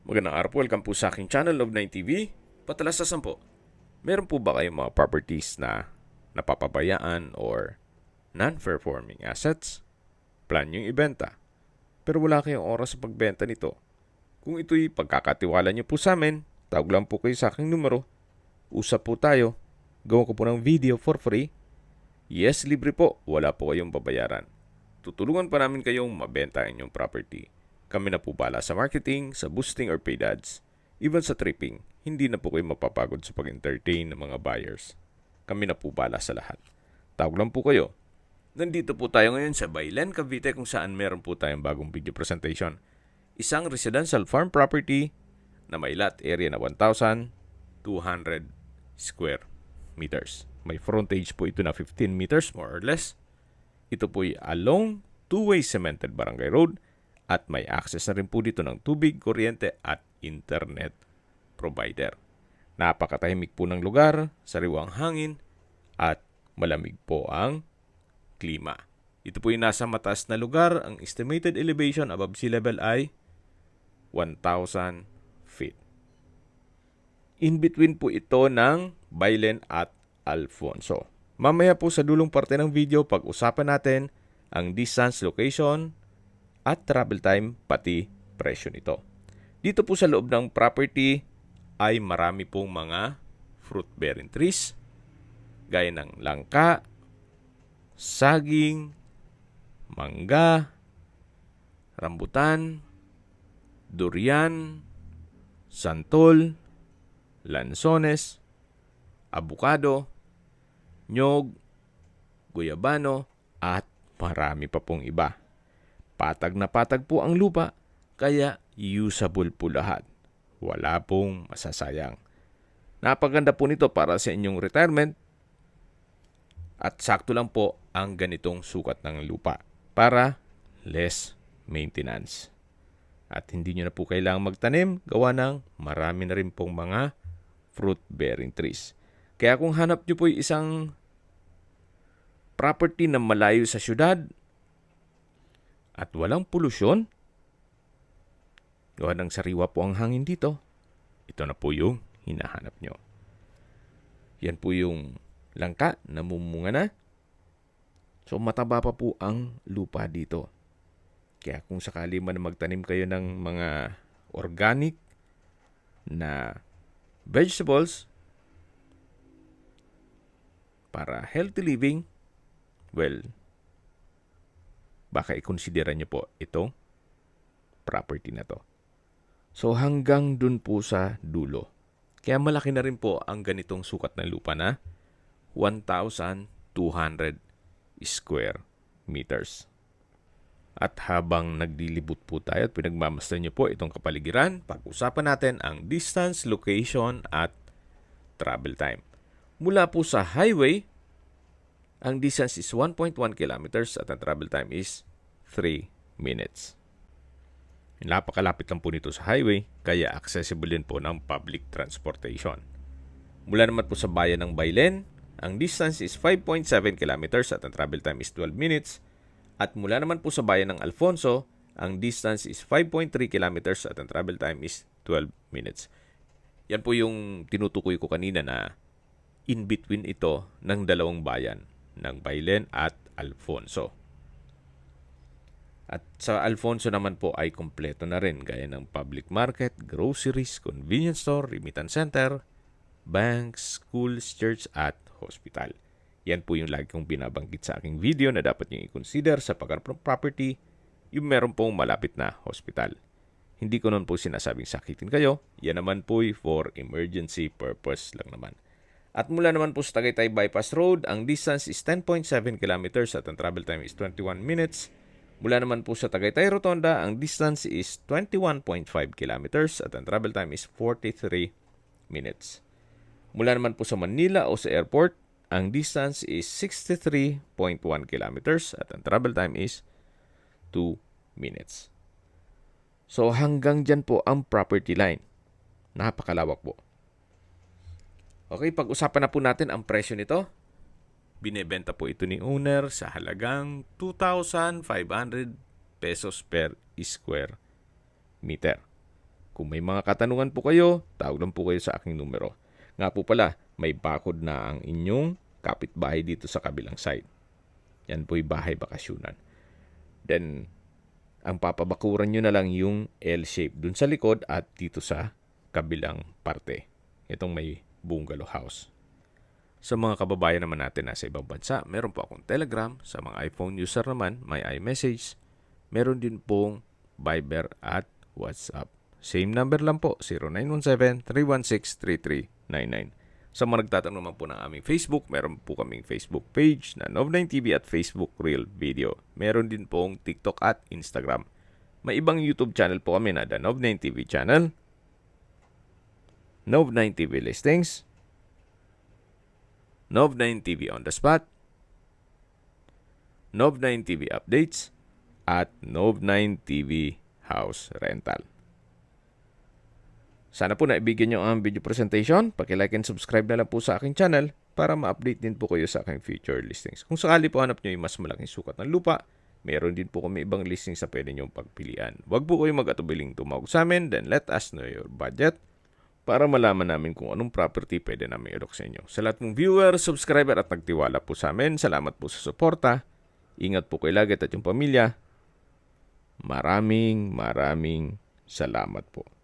Magandang araw po, welcome po sa aking channel, Love9 TV. Patalasasan po, meron po ba kayong mga properties na napapabayaan or non-performing assets? Plan yung ibenta, pero wala kayong oras sa pagbenta nito. Kung ito'y pagkakatiwala nyo po sa amin, tawag lang po kayo sa aking numero. Usap po tayo, gawa ko po ng video for free. Yes, libre po, wala po kayong babayaran. Tutulungan pa namin kayong mabenta ang inyong property. Kami na po bala sa marketing, sa boosting or paid ads, even sa tripping. Hindi na po kayo mapapagod sa pag-entertain ng mga buyers. Kami na po bala sa lahat. Tawag lang po kayo. Nandito po tayo ngayon sa Baylen, Cavite kung saan meron po tayong bagong video presentation. Isang residential farm property na may lot area na 1,200 square meters. May frontage po ito na 15 meters more or less. Ito po ay along two-way cemented barangay road at may access na rin po dito ng tubig, kuryente at internet provider. Napakatahimik po ng lugar, sariwang hangin at malamig po ang klima. Ito po ay nasa mataas na lugar. Ang estimated elevation above sea level ay 1,000 feet. In between po ito ng Baylen at Alfonso. Mamaya po sa dulong parte ng video, pag-usapan natin ang distance, location, at travel time, pati presyo nito. Dito po sa loob ng property ay marami pong mga fruit-bearing trees, gaya ng langka, saging, mangga, rambutan, durian, santol, lansones, abukado, nyog, guyabano, at marami pa pong iba. Patag na patag po ang lupa, kaya usable po lahat. Wala pong masasayang. Napaganda po nito para sa inyong retirement at sakto lang po ang ganitong sukat ng lupa para less maintenance. At hindi nyo na po kailangang magtanim, gawa ng marami na rin pong mga fruit-bearing trees. Kaya kung hanap nyo po yung isang property na malayo sa syudad at walang polusyon, gawa ng sariwa po ang hangin dito, ito na po yung hinahanap nyo. Yan po yung langka, namumunga na. So mataba pa po ang lupa dito. Kaya kung sakali man magtanim kayo ng mga organic na vegetables para healthy living, well, baka i-considera nyo po itong property na to. So hanggang dun po sa dulo. Kaya malaki na rin po ang ganitong sukat ng lupa na 1,200 square meters. At habang naglilibot po tayo at pinagmamasdan nyo po itong kapaligiran, pag-usapan natin ang distance, location at travel time. Mula po sa highway, ang distance is 1.1 kilometers at ang travel time is 3 minutes. Napakalapit lang po nito sa highway, kaya accessible din po ng public transportation. Mula naman po sa bayan ng Baylen, ang distance is 5.7 kilometers at ang travel time is 12 minutes. At mula naman po sa bayan ng Alfonso, ang distance is 5.3 kilometers at ang travel time is 12 minutes. Yan po yung tinutukoy ko kanina na in between ito ng dalawang bayan, ng Baylen at Alfonso. At sa Alfonso naman po ay kompleto na rin gaya ng public market, groceries, convenience store, remittance center, banks, schools, church at hospital. Yan po yung lagi kong binabanggit sa aking video na dapat nyo i-consider sa pagharap ng property, yung meron pong malapit na hospital. Hindi ko nun po sinasabing sakitin kayo, yan naman po for emergency purpose lang naman. At mula naman po sa Tagaytay Bypass Road, ang distance is 10.7 kilometers at ang travel time is 21 minutes. Mula naman po sa Tagaytay Rotonda, ang distance is 21.5 kilometers at ang travel time is 43 minutes. Mula naman po sa Manila o sa airport, ang distance is 63.1 kilometers at ang travel time is 2 minutes. So hanggang dyan po ang property line. Napakalawak po. Okay, pag-usapan na po natin ang presyo nito. Binebenta po ito ni owner sa halagang 2,500 pesos per square meter. Kung may mga katanungan po kayo, tawag lang po kayo sa aking numero. Nga po pala, may bakod na ang inyong kapitbahay dito sa kabilang side. Yan po'y bahay bakasyunan. Then, ang papabakuran nyo na lang yung L-shape dun sa likod at dito sa kabilang parte. Itong may bungalow house. Sa mga kababayan naman natin nasa ibang bansa, meron po akong Telegram. Sa mga iPhone user naman, may iMessage. Meron din pong Viber at WhatsApp. Same number lang po, 0917-316-3399. Sa mga nagtatanong naman po ng aming Facebook, meron po kaming Facebook page na Nov9TV at Facebook Real Video. Meron din pong TikTok at Instagram. May ibang YouTube channel po kami na The Nov9TV channel, Nov9TV Listings, Nov9TV On The Spot, Nov9TV Updates, at Nov9TV House Rental. Sana po naibigyan nyo ang video presentation. Paki-like and subscribe na lang po sa aking channel para ma-update din po kayo sa aking future listings. Kung sakali po hanap nyo yung mas malaking sukat ng lupa, meron din po kami ibang listings sa pwede nyong pagpilian. Huwag po kayo mag-atubiling tumawag sa amin, then let us know your budget para malaman namin kung anong property pwede namin ilok sa inyo. Sa lahat mong viewer, subscriber at nagtiwala po sa amin, salamat po sa suporta. Ingat po kayo lagi at yung pamilya. Maraming salamat po.